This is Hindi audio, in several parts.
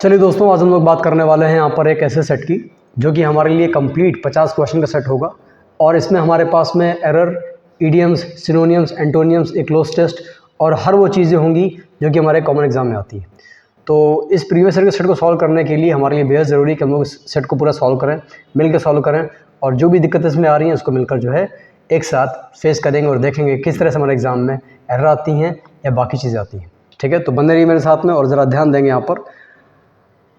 चलिए दोस्तों, आज हम लोग बात करने वाले हैं यहाँ पर एक ऐसे सेट की जो कि हमारे लिए कंप्लीट 50 क्वेश्चन का सेट होगा। और इसमें हमारे पास में एरर, इडियम्स, सिनोनियम्स, एंटोनियम्स, एक क्लोज टेस्ट और हर वो चीज़ें होंगी जो कि हमारे कॉमन एग्जाम में आती है। तो इस प्रीवियस ईयर के सेट को सॉल्व करने के लिए हमारे लिए बेहद ज़रूरी है कि हम लोग इस सेट को पूरा सॉल्व करें, मिलकर सॉल्व करें, और जो भी दिक्कतें इसमें आ रही हैं उसको मिलकर जो है एक साथ फेस करेंगे और देखेंगे किस तरह से हमारे एग्ज़ाम में एरर आती हैं या बाकी चीज़ें आती हैं। ठीक है, तो बने रहिए मेरे साथ में और ज़रा ध्यान देंगे यहाँ पर।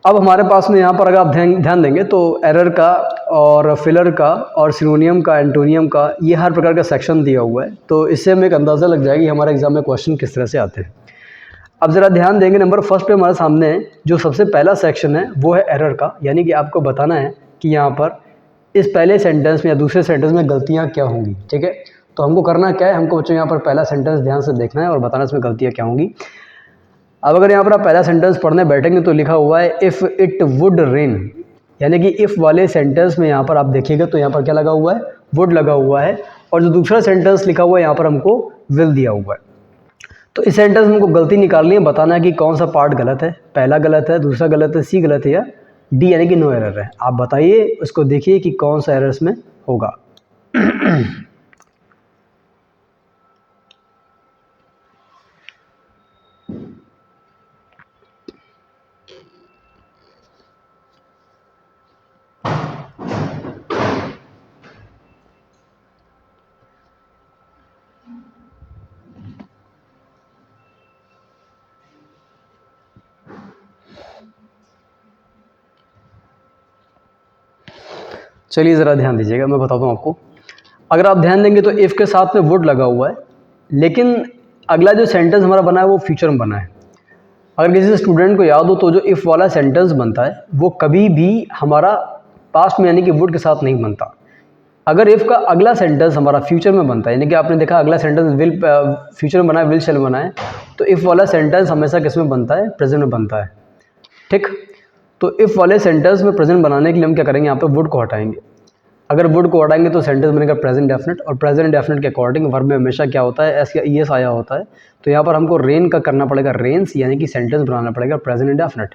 अब हमारे पास में यहाँ पर अगर आप ध्यान देंगे तो एरर का और फिलर का और सिनोनियम का, एंटोनियम का, ये हर प्रकार का सेक्शन दिया हुआ है। तो इससे हमें एक अंदाज़ा लग जाएगा कि हमारे एग्जाम में क्वेश्चन किस तरह से आते हैं। अब ज़रा ध्यान देंगे, नंबर फर्स्ट पे हमारे सामने जो सबसे पहला सेक्शन है वो है एरर का, यानी कि आपको बताना है कि यहाँ पर इस पहले सेंटेंस में या दूसरे सेंटेंस में गलतियाँ क्या होंगी। ठीक है, तो हमको करना क्या है, हमको बच्चों यहाँ पर पहला सेंटेंस ध्यान से देखना है और बताना इसमें गलतियाँ क्या होंगी। अब अगर यहाँ पर आप पहला सेंटेंस पढ़ने बैठेंगे तो लिखा हुआ है इफ़ इट वुड रेन, यानी कि इफ़ वाले सेंटेंस में यहाँ पर आप देखिएगा तो यहाँ पर क्या लगा हुआ है, वुड लगा हुआ है, और जो दूसरा सेंटेंस लिखा हुआ है यहाँ पर हमको विल दिया हुआ है। तो इस सेंटेंस में हमको गलती निकालनी है, बताना है कि कौन सा पार्ट गलत है, पहला गलत है, दूसरा गलत है, सी गलत है या डी यानी कि नो एरर है। आप बताइए, उसको देखिए कि कौन सा एरर इसमें होगा। चलिए ज़रा ध्यान दीजिएगा, मैं बताता हूँ आपको। अगर आप ध्यान देंगे तो इफ़ के साथ में वुड लगा हुआ है, लेकिन अगला जो सेंटेंस हमारा बना है वो फ्यूचर में बना है। अगर किसी स्टूडेंट को याद हो तो जो इफ़ वाला सेंटेंस बनता है वो कभी भी हमारा पास्ट में यानी कि वुड के साथ नहीं बनता। अगर इफ़ का अगला सेंटेंस हमारा फ्यूचर में बनता है, यानी कि आपने देखा अगला सेंटेंस विल फ्यूचर में बना है, विल शैल बना है, तो इफ़ वाला सेंटेंस हमेशा किस में बनता है, प्रेजेंट में बनता है। ठीक, तो इफ़ वाले सेंटेंस में प्रेजेंट बनाने के लिए हम क्या करेंगे, यहाँ पे वुड को हटाएंगे। अगर वुड को हटाएंगे तो सेंटेंस बनेगा प्रेजेंट डेफिनेट, और प्रेजेंट डेफिनेट के अकॉर्डिंग वर्ब में हमेशा क्या होता है, एस या ई एस आया होता है। तो यहाँ पर हमको रेन का करना पड़ेगा रेन्स, यानी कि सेंटेंस बनाना पड़ेगा प्रेजेंट इंडेफिनिट।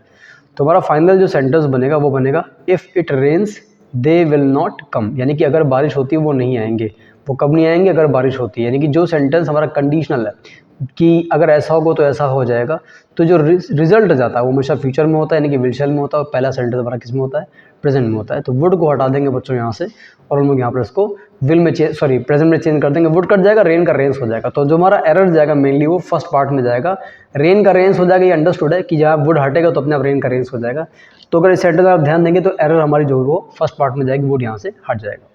तो हमारा फाइनल जो सेंटेंस बनेगा वो बनेगा if it rains they will not come, यानी कि अगर बारिश होती है वो नहीं आएंगे। वो कब नहीं आएंगे, अगर बारिश होती है, यानी कि जो सेंटेंस हमारा कंडीशनल है कि अगर ऐसा होगा तो ऐसा हो जाएगा, तो जो रिजल्ट जाता है वो हमेशा फ्यूचर में होता है, यानी कि विल शैल में होता है, और पहला सेंटेंस हमारा किस में होता है, प्रेजेंट में होता है। तो वुड को हटा देंगे बच्चों यहाँ से, और हम लोग यहाँ पर इसको विल में प्रेजेंट में चेंज कर देंगे। वुड कट जाएगा, रेन का रेन्स हो जाएगा। तो जो हमारा एरर जाएगा मेनली वो फर्स्ट पार्ट में जाएगा, रेन का रेन्स हो जाएगा। ये अंडरस्टूड है कि जहाँ वुड हटेगा तो अपने आप रेन का रेन्स हो जाएगा। तो अगर इस सेंटेंस आप ध्यान देंगे तो एरर हमारी जो वो फर्स्ट पार्ट में जाएगी, वुड यहाँ से हट जाएगा।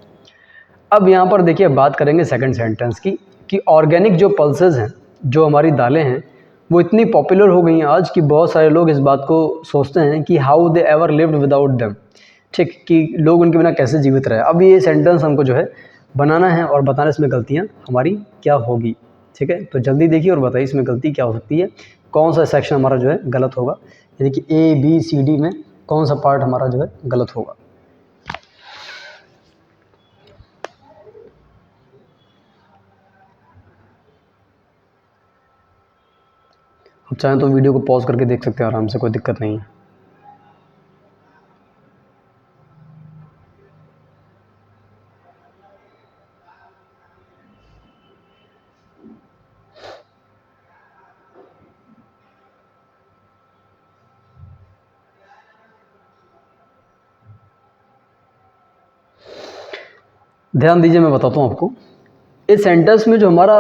अब यहाँ पर देखिए बात करेंगे सेकंड सेंटेंस की, कि ऑर्गेनिक जो पल्सेस हैं, जो हमारी दालें हैं, वो इतनी पॉपुलर हो गई हैं आज कि बहुत सारे लोग इस बात को सोचते हैं कि how they ever lived without them. ठीक, कि लोग उनके बिना कैसे जीवित रहे। अब ये सेंटेंस हमको जो है बनाना है और बताना इसमें गलतियाँ हमारी क्या होगी। ठीक है, तो जल्दी देखिए और बताइए इसमें गलती क्या हो सकती है, कौन सा सेक्शन हमारा जो है गलत होगा, यानी कि ए बी सी डी में कौन सा पार्ट हमारा जो है गलत होगा। आप चाहें तो वीडियो को पॉज करके देख सकते हैं आराम से, कोई दिक्कत नहीं है। ध्यान दीजिए, मैं बताता हूँ आपको। इस सेंटेंस में जो हमारा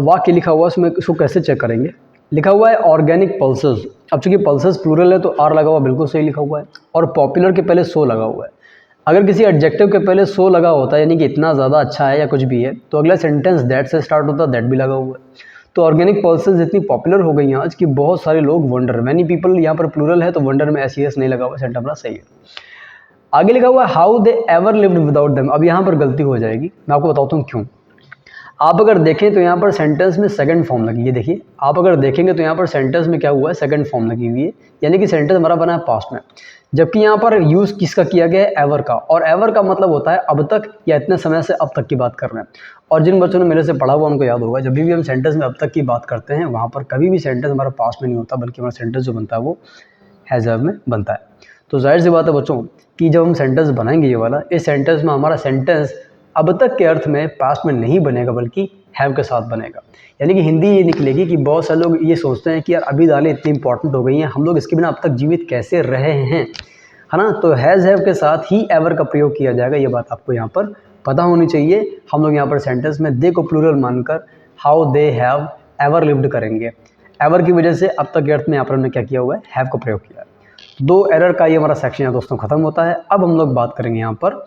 वाक्य लिखा हुआ है उसमें इसको कैसे चेक करेंगे। लिखा हुआ है ऑर्गेनिक पल्सेस। अब चूंकि पल्सेस प्लूरल है तो आर लगा हुआ बिल्कुल सही लिखा हुआ है, और पॉपुलर के पहले सो लगा हुआ है। अगर किसी एडजेक्टिव के पहले सो लगा होता है, यानी कि इतना ज़्यादा अच्छा है या कुछ भी है, तो अगला सेंटेंस दैट से स्टार्ट होता है, दैट भी लगा हुआ है। तो ऑर्गेनिक पल्सेस इतनी पॉपुलर हो गई हैं आज कि बहुत सारे लोग वंडर, मैनी पीपल, यहाँ पर प्लूरल है तो वंडर में एस नहीं लगा हुआ, सेंटेंस हमारा सही है। आगे लिखा हुआ है how they ever lived without them. अब यहाँ पर गलती हो जाएगी, मैं आपको बताता हूँ क्यों। आप अगर देखें तो यहाँ पर सेंटेंस में सेकंड फॉर्म लगी है। देखिए, आप अगर देखेंगे तो यहाँ पर सेंटेंस में क्या हुआ है, सेकंड फॉर्म लगी हुई है, यानी कि सेंटेंस हमारा बना है पास्ट में, जबकि यहाँ पर यूज़ किसका किया गया है, एवर का। और एवर का मतलब होता है अब तक या इतने समय से अब तक की बात कर रहे हैं। और जिन बच्चों ने मेरे से पढ़ा हुआ उनको याद होगा, जब भी हम सेंटेंस में अब तक की बात करते हैं वहाँ पर कभी भी सेंटेंस हमारा पास्ट में नहीं होता, बल्कि हमारा सेंटेंस जो बनता है वो हैज़ हैव में बनता है। तो जाहिर सी बात है बच्चों कि जब हम सेंटेंस बनाएंगे ये वाला, इस सेंटेंस में हमारा सेंटेंस अब तक के अर्थ में पास्ट में नहीं बनेगा बल्कि हैव के साथ बनेगा। यानी कि हिंदी ये निकलेगी कि बहुत सारे लोग ये सोचते हैं कि यार अभी दालें इतनी इंपॉर्टेंट हो गई हैं, हम लोग इसके बिना अब तक जीवित कैसे रहे हैं, है ना। तो हैज़ हैव के साथ ही एवर का प्रयोग किया जाएगा, ये बात आपको यहाँ पर पता होनी चाहिए। हम लोग यहाँ पर सेंटेंस में दे को प्लूरल मानकर how they have ever lived करेंगे। एवर की वजह से अब तक के अर्थ में यहाँ पर हमने क्या किया हुआ है, हैव का प्रयोग किया है। दो एरर का ये हमारा सेक्शन है दोस्तों ख़त्म होता है। अब हम लोग बात करेंगे यहाँ पर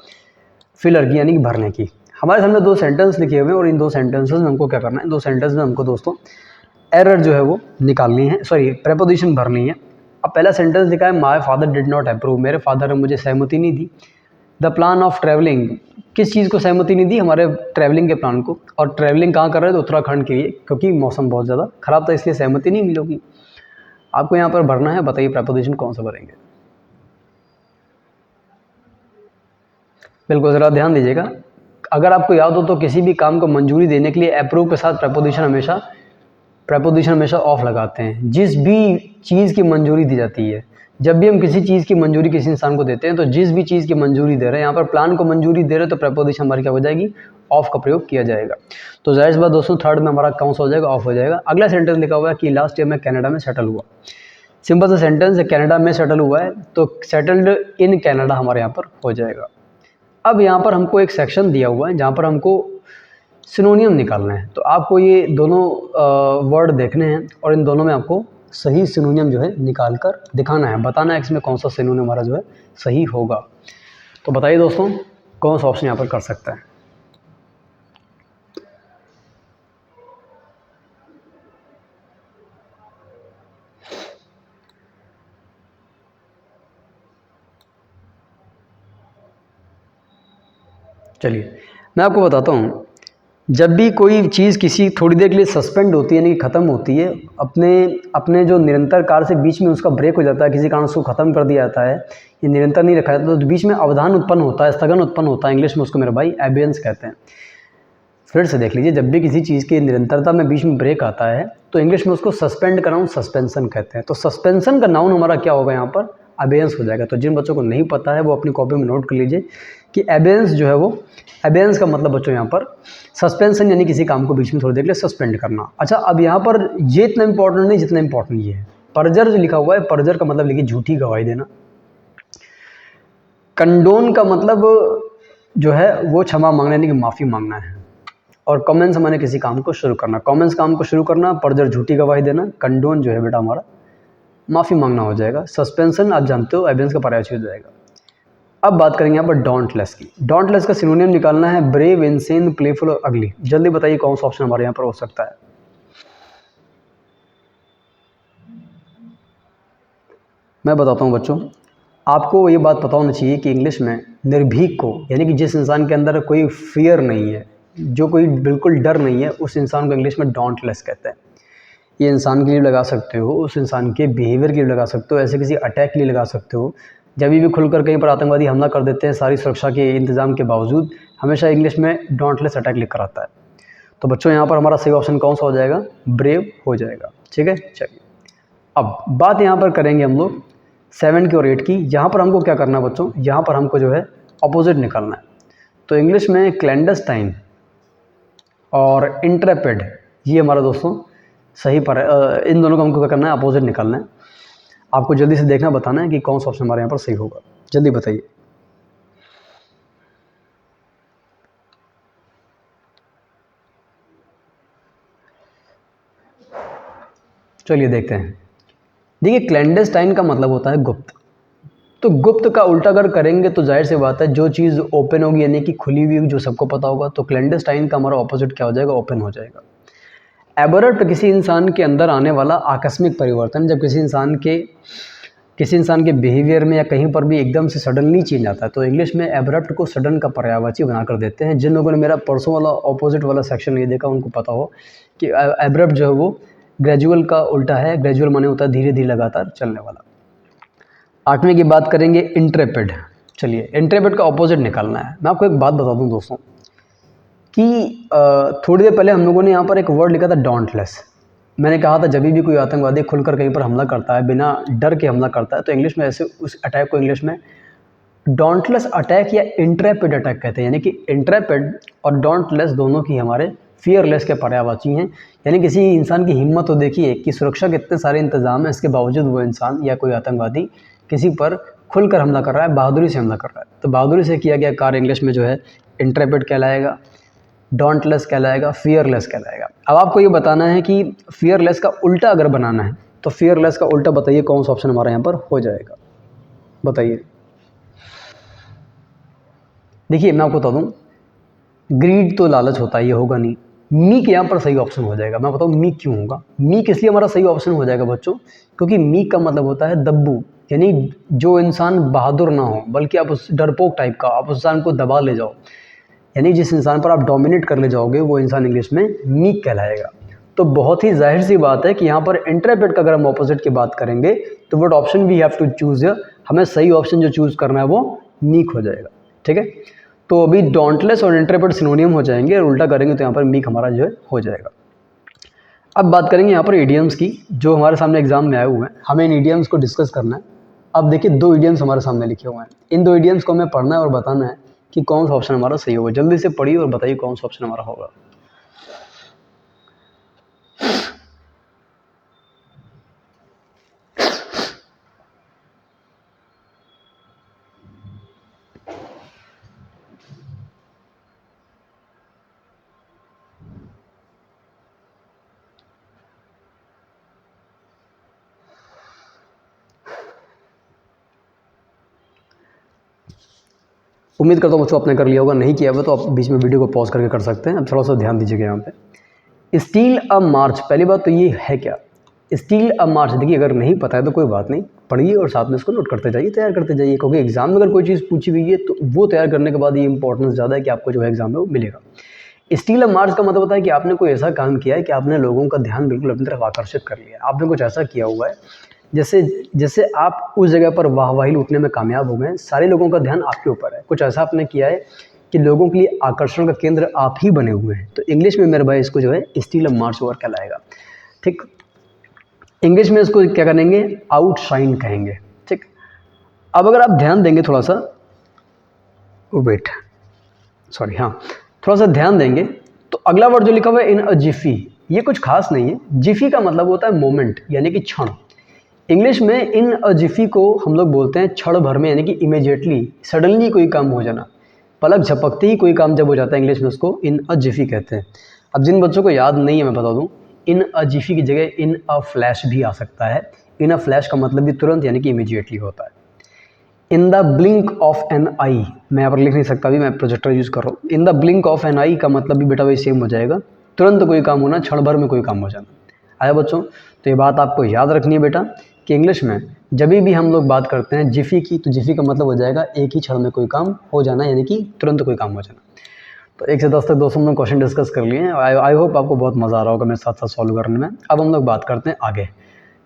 फिलर की, यानी कि भरने की। हमारे सामने दो सेंटेंस लिखे हुए हैं और इन दो सेंटेंसेस में हमको क्या करना है, इन दो सेंटेंस में हमको दोस्तों एरर जो है वो निकालनी है, सॉरी प्रेपोजिशन भरनी है। अब पहला सेंटेंस लिखा है my father did not approve, मेरे फादर ने मुझे सहमति नहीं दी। द प्लान ऑफ ट्रैवलिंग, किस चीज़ को सहमति नहीं दी, हमारे ट्रैवलिंग के प्लान को। और ट्रैवलिंग कहाँ कर रहे थे, तो उत्तराखंड के लिए, क्योंकि मौसम बहुत ज़्यादा ख़राब था इसलिए सहमति नहीं मिलेगी। आपको यहाँ पर भरना है, बताइए प्रेपोजिशन कौन सा भरेंगे। बिल्कुल ज़रा ध्यान दीजिएगा, अगर आपको याद हो तो किसी भी काम को मंजूरी देने के लिए अप्रूव के साथ प्रेपोजिशन हमेशा ऑफ लगाते हैं। जिस भी चीज़ की मंजूरी दी जाती है, जब भी हम किसी चीज़ की मंजूरी किसी इंसान को देते हैं, तो जिस भी चीज़ की मंजूरी दे रहे हैं, यहाँ पर प्लान को मंजूरी दे रहे हैं तो प्रेपोजिशन हमारी क्या हो जाएगी, ऑफ का प्रयोग किया जाएगा। तो जाहिर सी बात दोस्तों थर्ड में हमारा कौन सा हो जाएगा, ऑफ हो जाएगा। अगला सेंटेंस लिखा हुआ है कि लास्ट ईयर में कनाडा में सेटल हुआ। सिंपल सा सेंटेंस है, कनाडा में सेटल हुआ है तो सेटल्ड इन कनाडा हमारे यहाँ पर हो जाएगा। अब यहाँ पर हमको एक सेक्शन दिया हुआ है जहाँ पर हमको सिनोनियम निकालना है। तो आपको ये दोनों वर्ड देखने हैं और इन दोनों में आपको सही सिनोनियम जो है निकाल कर दिखाना है, बताना है इसमें कौन सा सिनोनियम हमारा जो है सही होगा। तो बताइए दोस्तों कौन सा ऑप्शन यहाँ पर कर सकता है। चलिए मैं आपको बताता हूँ, जब भी कोई चीज़ किसी थोड़ी देर के लिए सस्पेंड होती है, यानी कि ख़त्म होती है, अपने जो निरंतर कार्य से बीच में उसका ब्रेक हो जाता है, किसी कारण उसको ख़त्म कर दिया जाता है, ये निरंतर नहीं रखा जाता, तो बीच में अवधान उत्पन्न होता है, स्थगन उत्पन्न होता है, इंग्लिश में उसको मेरे भाई एबियंस कहते हैं। फिर से देख लीजिए, जब भी किसी चीज़ की निरंतरता में बीच में ब्रेक आता है तो इंग्लिश में उसको सस्पेंड का नाउन सस्पेंसन कहते हैं। तो सस्पेंसन का नाउन हमारा क्या होगा यहाँ पर, अबेयंस हो जाएगा। तो जिन बच्चों को नहीं पता है वो अपनी कॉपी में नोट कर लीजिए कि अबेयंस जो है वो, अबेयंस का मतलब बच्चों यहाँ पर सस्पेंसन यानी किसी काम को बीच में थोड़ी देर के लिए सस्पेंड करना। अच्छा अब यहाँ पर ये इतना इंपॉर्टेंट नहीं जितना इंपॉर्टेंट ये है, परजर जो लिखा हुआ है, परजर का मतलब लिखिए झूठी गवाही देना। कंडोन का मतलब जो है वो क्षमा मांगना यानी कि माफ़ी मांगना है। और कमेंस माने किसी काम को शुरू करना, कमेंस काम को शुरू करना, परजर झूठी गवाही देना, कंडोन जो है बेटा हमारा माफ़ी मांगना हो जाएगा। सस्पेंशन आप जानते हो एबियंस का पर्यायवाची हो जाएगा। अब बात करेंगे यहाँ पर डोंटलेस की। डोंटलेस का सिनोनियम निकालना है ब्रेव, इनसेन, प्लेफुल और अगली। जल्दी बताइए कौन सा ऑप्शन हमारे यहाँ पर हो सकता है। मैं बताता हूँ बच्चों, आपको ये बात पता होनी चाहिए कि इंग्लिश में निर्भीक को, यानी कि जिस इंसान के अंदर कोई फियर नहीं है, जो कोई बिल्कुल डर नहीं है, उस इंसान को इंग्लिश में डोंटलेस कहते हैं। ये इंसान के लिए लगा सकते हो, उस इंसान के बिहेवियर के लिए लगा सकते हो, ऐसे किसी अटैक के लिए लगा सकते हो। जब भी खुलकर कहीं पर आतंकवादी हमला कर देते हैं सारी सुरक्षा के इंतजाम के बावजूद, हमेशा इंग्लिश में डोंटलेस अटैक लिख कर आता है। तो बच्चों यहाँ पर हमारा सही ऑप्शन कौन सा हो जाएगा, ब्रेव हो जाएगा। ठीक है, चलिए अब बात यहाँ पर करेंगे हम लोग 7 की और 8 की। यहाँ पर हमको क्या करना है बच्चों, यहाँ पर हमको जो है अपोजिट निकालना है। तो इंग्लिश में क्लैंडस्टाइन और इंट्रेपिड, ये हमारा दोस्तों सही पर इन दोनों को हमको क्या करना है, अपोजिट निकालना है। आपको जल्दी से देखना, बताना है कि कौन सा ऑप्शन हमारे यहाँ पर सही होगा। जल्दी बताइए। चलिए देखते हैं। देखिए क्लैंडस्टाइन का मतलब होता है गुप्त। तो गुप्त का उल्टा अगर करेंगे तो जाहिर सी बात है जो चीज़ ओपन होगी यानी कि खुली हुई जो सबको पता होगा, तो क्लैंडस्टाइन का हमारा ऑपोजिट क्या हो जाएगा, ओपन हो जाएगा। एबरप्ट किसी इंसान के अंदर आने वाला आकस्मिक परिवर्तन, जब किसी इंसान के बिहेवियर में या कहीं पर भी एकदम से सडनली चेंज आता है, तो इंग्लिश में एबरप्ट को सडन का पर्यायवाची बनाकर देते हैं। जिन लोगों ने मेरा परसों वाला ऑपोजिट वाला सेक्शन नहीं देखा उनको पता हो कि एबरप्ट जो है वो ग्रेजुअल का उल्टा है। ग्रेजुअल माने होता है धीरे धीरे लगातार चलने वाला। 8वें की बात करेंगे इंट्रेपिड। चलिए इंट्रेपिड का ऑपोजिट निकालना है। मैं आपको एक बात बता दूं दोस्तों कि थोड़ी देर पहले हम लोगों ने यहाँ पर एक वर्ड लिखा था डोंटलेस। मैंने कहा था जब भी कोई आतंकवादी खुलकर कहीं पर हमला करता है, बिना डर के हमला करता है, तो इंग्लिश में ऐसे उस अटैक को इंग्लिश में डॉन्टलेस अटैक या इंट्रेपिड अटैक कहते हैं। यानी कि इंट्रेपिड और डॉन्टलेस दोनों की हमारे फियरलेस के पर्यायवाची हैं। यानी किसी इंसान की हिम्मत हो देखिए कि सुरक्षा के इतने सारे इंतजाम हैं, इसके बावजूद वो इंसान या कोई आतंकवादी किसी पर खुलकर हमला कर रहा है, बहादुरी से हमला कर रहा है। तो बहादुरी से किया गया कार्य इंग्लिश में जो है इंट्रेपिड कहलाएगा, डॉन्टलेस कहलाएगा, फियरलेस कहलाएगा। अब आपको ये बताना है कि फियरलेस का उल्टा अगर बनाना है तो फियरलेस का उल्टा बताइए कौन सा ऑप्शन हमारे यहाँ पर हो जाएगा, बताइए। देखिए मैं आपको बता दूँ, ग्रीड तो लालच होता है, ये होगा नहीं। मीक यहाँ पर सही ऑप्शन हो जाएगा। मैं बताऊँ मीक क्यों होगा। मीक इसलिए हमारा सही ऑप्शन हो जाएगा बच्चों, क्योंकि मीक का मतलब होता है दब्बू, यानी जो इंसान बहादुर ना हो, बल्कि आप उस डरपोक टाइप का, आप उस इंसान को दबा ले जाओ, यानी जिस इंसान पर आप डोमिनेट कर ले जाओगे वो इंसान इंग्लिश में मीक कहलाएगा। तो बहुत ही जाहिर सी बात है कि यहाँ पर इंट्रेपिड का अगर हम ऑपोजिट की बात करेंगे तो what option we have to choose, हमें सही ऑप्शन जो चूज़ करना है वो मीक हो जाएगा। ठीक है, तो अभी डॉन्टलेस और इंट्रेपिड सिनोनियम हो जाएंगे और उल्टा करेंगे तो यहाँ पर मीक हमारा जो है हो जाएगा। अब बात करेंगे यहाँ पर इडियम्स की, जो हमारे सामने एग्जाम में आए हुए हैं। हमें इन इडियम्स को डिस्कस करना है। अब देखिए 2 इडियम्स हमारे सामने लिखे हुए हैं। इन 2 इडियम्स को हमें पढ़ना है और बताना है कि कौन सा ऑप्शन हमारा सही होगा। जल्दी से पढ़िए और बताइए कौन सा ऑप्शन हमारा होगा। उम्मीद करता हूँ बच्चों आपने कर लिया होगा, नहीं किया हुआ तो आप बीच में वीडियो को पॉज करके कर सकते हैं। अब थोड़ा सा ध्यान दीजिएगा यहाँ पे। स्टील अ मार्च, पहली बात तो ये है क्या स्टील अ मार्च। देखिए अगर नहीं पता है तो कोई बात नहीं, पढ़िए और साथ में इसको नोट करते जाइए, तैयार करते जाइए, क्योंकि एग्जाम में अगर कोई चीज़ पूछी हुई है तो वो तैयार करने के बाद ये इंपॉर्टेंस ज़्यादा है कि आपको जो है एग्जाम में वो मिलेगा। स्टील अ मार्च का मतलब होता है कि आपने कोई ऐसा काम किया है कि आपने लोगों का ध्यान बिल्कुल अपनी तरफ आकर्षित कर लिया। आपने कुछ ऐसा किया हुआ है जैसे जैसे आप उस जगह पर वाहवाही लूटने में कामयाब हो गए, सारे लोगों का ध्यान आपके ऊपर है। कुछ ऐसा आपने किया है कि लोगों के लिए आकर्षण का केंद्र आप ही बने हुए हैं। तो इंग्लिश में मेरे भाई इसको जो है स्टील अ मार्च ओवर कहलाएगा। ठीक, इंग्लिश में इसको क्या करेंगे, आउटशाइन कहेंगे। ठीक, अब अगर आप ध्यान देंगे थोड़ा सा, वेट सॉरी, हाँ थोड़ा सा ध्यान देंगे तो अगला वर्ड जो लिखा हुआ है इन अ जिफी, ये कुछ खास नहीं है। जिफी का मतलब होता है मोमेंट, यानी कि क्षण। इंग्लिश में इन अ जिफी को हम लोग बोलते हैं क्षण भर में, यानी कि इमीडिएटली, सडनली कोई काम हो जाना, पलक झपकते ही कोई काम जब हो जाता है, इंग्लिश में उसको इन अ जिफी कहते हैं। अब जिन बच्चों को याद नहीं है मैं बता दूं, इन अ जिफी की जगह इन अ फ्लैश भी आ सकता है। इन अ फ्लैश का मतलब भी तुरंत, यानी कि इमीडिएटली होता है। In the blink of an eye, मैं यहाँ पर लिख नहीं सकता, अभी मैं प्रोजेक्टर यूज़ कर रहा हूँ। In the blink of an eye का मतलब भी बेटा वही सेम हो जाएगा, तुरंत कोई काम होना, क्षण भर में कोई काम हो जाना। आया बच्चों, तो ये बात आपको याद रखनी है बेटा कि इंग्लिश में जब भी हम लोग बात करते हैं जिफी की, तो जिफी का मतलब हो जाएगा एक ही क्षण में कोई काम हो जाना, यानी कि तुरंत कोई काम हो जाना। तो 1 से 10 तक दोस्तों हम लोग क्वेश्चन डिस्कस कर लिए हैं। आई होप आपको बहुत मज़ा आ रहा होगा मेरे साथ साथ सॉल्व करने में। अब हम लोग बात करते हैं आगे।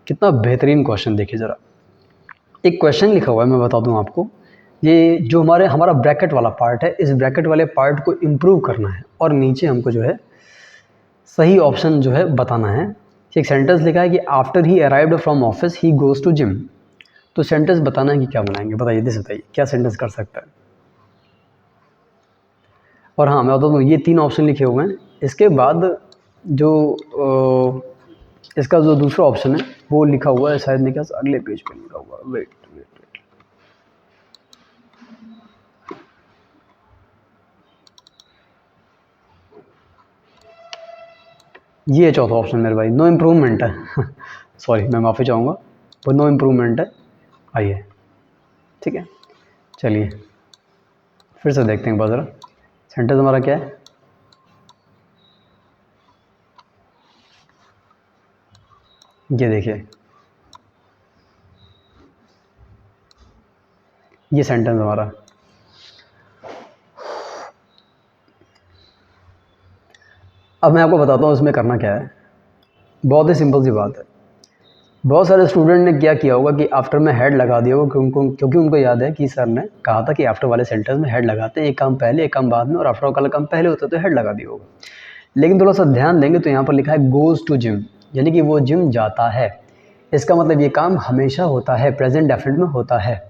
कितना बेहतरीन क्वेश्चन, देखिए ज़रा। एक क्वेश्चन लिखा हुआ है, मैं बता दूं आपको। ये जो हमारा ब्रैकेट वाला पार्ट है, इस ब्रैकेट वाले पार्ट को इम्प्रूव करना है और नीचे हमको जो है सही ऑप्शन जो है बताना है। एक सेंटेंस लिखा है कि after he arrived from office he goes to gym. तो सेंटेंस बताना है कि क्या बनाएंगे, बताइए, जैसे बताइए क्या सेंटेंस कर सकता है। और हाँ मैं बता दूँ, ये 3 ऑप्शन लिखे हुए हैं। इसके बाद जो इसका जो दूसरा ऑप्शन है वो लिखा हुआ है, शायद मेरे ख्याल से अगले पेज पे लिखा हुआ है। वेट, ये चौथा ऑप्शन मेरे भाई, नो इम्प्रूवमेंट है सॉरी, मैं माफ़ी चाहूँगा, वो नो इम्प्रूवमेंट है। आइए, ठीक है, चलिए फिर से देखते हैं एक बार ज़रा सेंटेंस हमारा क्या है। ये देखिए, ये सेंटेंस हमारा। अब मैं आपको बताता हूँ इसमें करना क्या है। बहुत ही सिंपल सी बात है। बहुत सारे स्टूडेंट ने क्या किया होगा कि आफ्टर में हेड लगा दिया होगा, क्योंकि उनको याद है कि सर ने कहा था कि आफ्टर वाले सेंटेंस में हेड लगाते हैं, एक काम पहले एक काम बाद में, और आफ्टर वाला काम पहले होता है तो हेड लगा दिया होगा। लेकिन थोड़ा सा ध्यान देंगे तो यहाँ पर लिखा है गोज़ टू जिम। यानी कि वो जिम जाता है। इसका मतलब ये काम हमेशा होता है, प्रेजेंट डेफिनेट में होता है।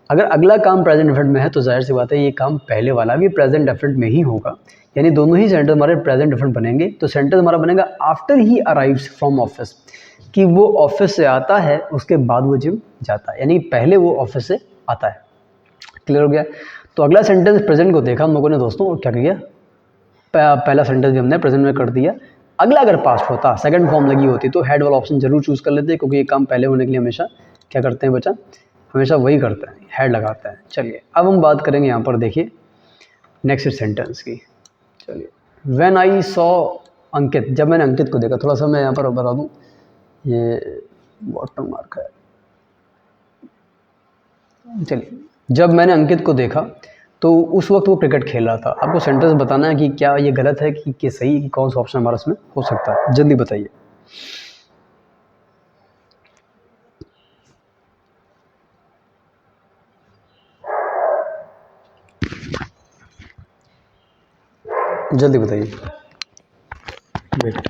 अगर अगला काम प्रेजेंट डेफिनेट में है तो जाहिर सी बात है ये काम पहले वाला भी प्रेजेंट डेफिनेट में ही होगा, यानी दोनों ही सेंटेंस हमारे प्रेजेंट डेफिनेट बनेंगे। तो सेंटेंस हमारा बनेगा after he arrives from office, कि वो ऑफिस से आता है उसके बाद वो जिम जाता है, यानी पहले वो ऑफिस से आता है। क्लियर हो गया। तो अगला सेंटेंस प्रेजेंट को देखा हम लोगों ने दोस्तों, और क्या किया, पहला सेंटेंस भी हमने प्रेजेंट में कर दिया। अगला अगर पास्ट होता, सेकंड फॉर्म लगी होती, तो हेड वाला ऑप्शन जरूर चूज कर लेते, क्योंकि ये काम पहले होने के लिए हमेशा क्या करते हैं बच्चा, हमेशा वही करते हैं, हेड लगाते हैं। चलिए अब हम बात करेंगे यहाँ पर, देखिए नेक्स्ट सेंटेंस की। चलिए, व्हेन आई सॉ अंकित, जब मैंने अंकित को देखा, थोड़ा सा मैं यहाँ पर बता दूँ, ये बॉटम मार्क है। चलिए, जब मैंने अंकित को देखा तो उस वक्त वो क्रिकेट खेल रहा था। आपको सेंटेंस बताना है कि क्या ये गलत है कि सही, कि कौन सा ऑप्शन हमारा इसमें हो सकता है, जल्दी बताइए। जल्दी बताइए। Wait,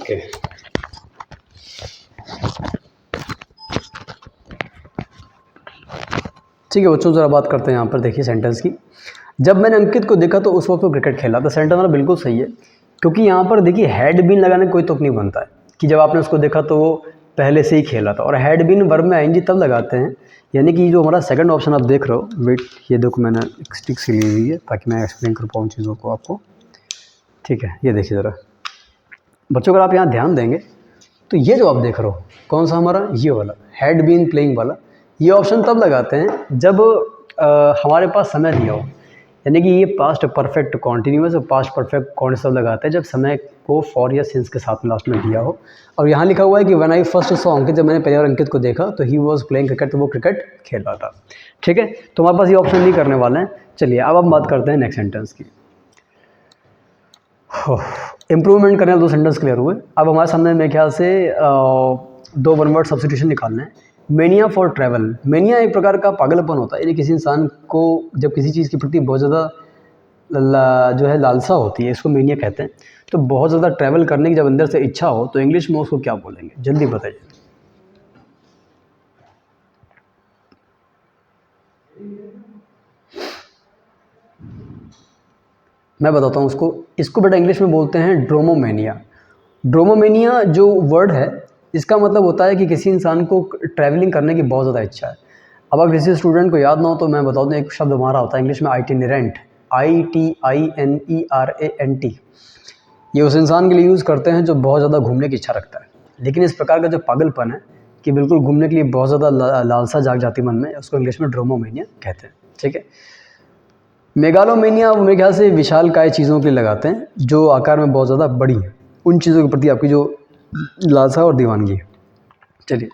okay. ठीक है बच्चों, ज़रा बात करते हैं यहाँ पर, देखिए सेंटेंस की। जब मैंने अंकित को देखा तो उस वक्त वो क्रिकेट खेला था, सेंटेंस हमारा बिल्कुल सही है, क्योंकि यहाँ पर देखिए हेड बीन लगाने का कोई तुक नहीं बनता है कि जब आपने उसको देखा तो वो पहले से ही खेला था। और हेड बीन वर्ब में आईएनजी तब लगाते हैं, यानी कि जो हमारा सेकंड ऑप्शन आप देख रहे हो, वेट ये देखो मैंने एक स्टिक से ली हुई है ताकि मैं एक्सप्लेन कर पाऊँ चीज़ों को आपको। ठीक है, ये देखिए ज़रा बच्चों, अगर आप यहाँ ध्यान देंगे तो ये जो आप देख रहे हो कौन सा हमारा, ये वाला हैड बीन प्लेइंग वाला, ये ऑप्शन तब लगाते हैं जब हमारे पास समय दिया हो, यानी कि ये पास्ट परफेक्ट कॉन्टिन्यूअस और पास्ट परफेक्ट कौन सब लगाते हैं जब समय को फॉर या सिंस के साथ में लास्ट में दिया हो। और यहाँ लिखा हुआ है कि व्हेन आई फर्स्ट सॉ अंकित, जब मैंने पहली बार अंकित को देखा तो ही वॉज प्लेइंग क्रिकेट, तो वो क्रिकेट खेल रहा था। ठीक है, तो हमारे पास ये ऑप्शन नहीं करने वाले हैं। चलिए अब हम बात करते हैं नेक्स्ट सेंटेंस की। इम्प्रूवमेंट करने वाले दो सेंटेंस क्लियर हुए। अब हमारे सामने मेरे ख्याल से दो वन वर्ड सब्स्टिट्यूशन निकालना है। मेनिया फॉर ट्रैवल, मेनिया एक प्रकार का पागलपन होता है, यानी किसी इंसान को जब किसी चीज़ के प्रति बहुत ज़्यादा जो है लालसा होती है, इसको मेनिया कहते हैं। तो बहुत ज़्यादा ट्रैवल करने की जब अंदर से इच्छा हो तो इंग्लिश में उसको क्या बोलेंगे, जल्दी बताइए। मैं बताता हूँ इसको बेटा इंग्लिश में बोलते हैं ड्रोमोमेनिया। ड्रोमोमेनिया जो वर्ड है इसका मतलब होता है कि किसी इंसान को ट्रैवलिंग करने की बहुत ज़्यादा इच्छा है। अब अगर किसी स्टूडेंट को याद ना हो तो मैं बता दूँ, एक शब्द हमारा होता है इंग्लिश में आइटिनरेंट, ITINERANT। ये उस इंसान के लिए यूज़ करते हैं जो बहुत ज़्यादा घूमने की इच्छा रखता है। लेकिन इस प्रकार का जो पागलपन है कि बिल्कुल घूमने के लिए बहुत ज़्यादा लालसा जाग जाती मन में, उसको इंग्लिश में ड्रोमोमेनिया कहते हैं। ठीक है, मेगालोमेनिया मेरे ख्याल से विशालकाय चीज़ों के लिए लगाते हैं जो आकार में बहुत ज़्यादा बड़ी हैं, उन चीज़ों के प्रति आपकी जो लालसा और दीवानगी है। चलिए,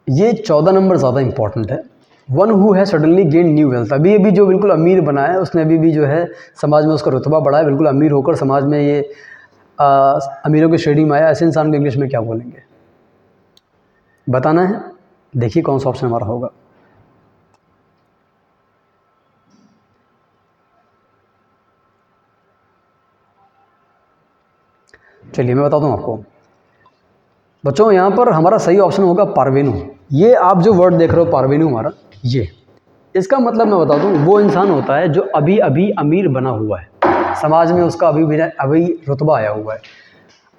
ये 14 नंबर ज़्यादा इंपॉर्टेंट है। वन हु है सडनली गेन न्यू वेल्थ, अभी अभी जो बिल्कुल अमीर बना है उसने अभी भी जो है समाज में उसका रुतबा बढ़ा है, बिल्कुल अमीर होकर समाज में ये अमीरों की श्रेणी में आया, ऐसे इंसान को इंग्लिश में क्या बोलेंगे बताना है। देखिए कौन सा ऑप्शन हमारा होगा। चलिए मैं बताता हूँ आपको बच्चों, यहाँ पर हमारा सही ऑप्शन होगा पारवेनू। ये आप जो वर्ड देख रहे हो पारवेनू हमारा, ये इसका मतलब मैं बता दूँ, वो इंसान होता है जो अभी अभी अमीर बना हुआ है, समाज में उसका अभी रुतबा आया हुआ है।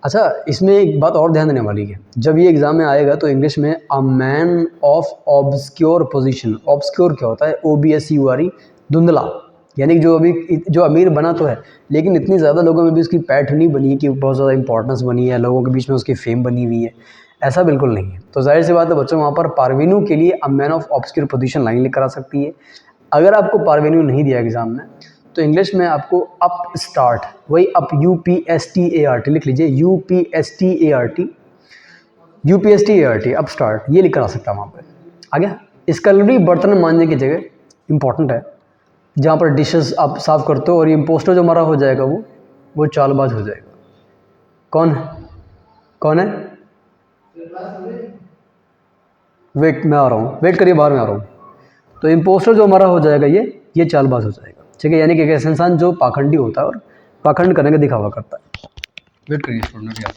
अच्छा, इसमें एक बात और ध्यान देने वाली है, जब ये एग्ज़ाम में आएगा तो इंग्लिश में a man of obscure position, obscure क्या होता है, OBSCURE, धुंधला, यानी कि जो अमीर बना तो है, लेकिन इतनी ज़्यादा लोगों में भी उसकी पैठ नहीं बनी है कि बहुत ज़्यादा इंपॉर्टेंस बनी है, लोगों के बीच में उसकी फेम बनी हुई है, ऐसा बिल्कुल नहीं है। तो जाहिर सी बात है बच्चों, वहाँ पर पारवीनू के लिए a man of obscure position line लेकर आ सकती है। अगर आपको पारवीनू नहीं दिया एग्ज़ाम में तो इंग्लिश में आपको अप स्टार्ट, वही अप UPSTART लिख लीजिए, UPSTART अप स्टार्ट, ये लिख कर आ सकता है वहाँ पर। आ गया। स्कलरी बर्तन मांजने की जगह इंपॉर्टेंट है, जहाँ पर डिशेस आप साफ़ करते हो, और ये इम्पोस्टर जो हमारा हो जाएगा वो चालबाज हो जाएगा। कौन है? कौन है? वेट, मैं आ रहा हूँ, वेट करिए, बाहर में आ रहा हूँ। तो इम्पोस्टर जो हमारा हो जाएगा ये चालबाज हो जाएगा, ठीक है। यानी कि एक ऐसा इंसान जो पाखंडी होता है और पाखंड करने का दिखावा करता है। वेट करिए स्टूडेंट, यार।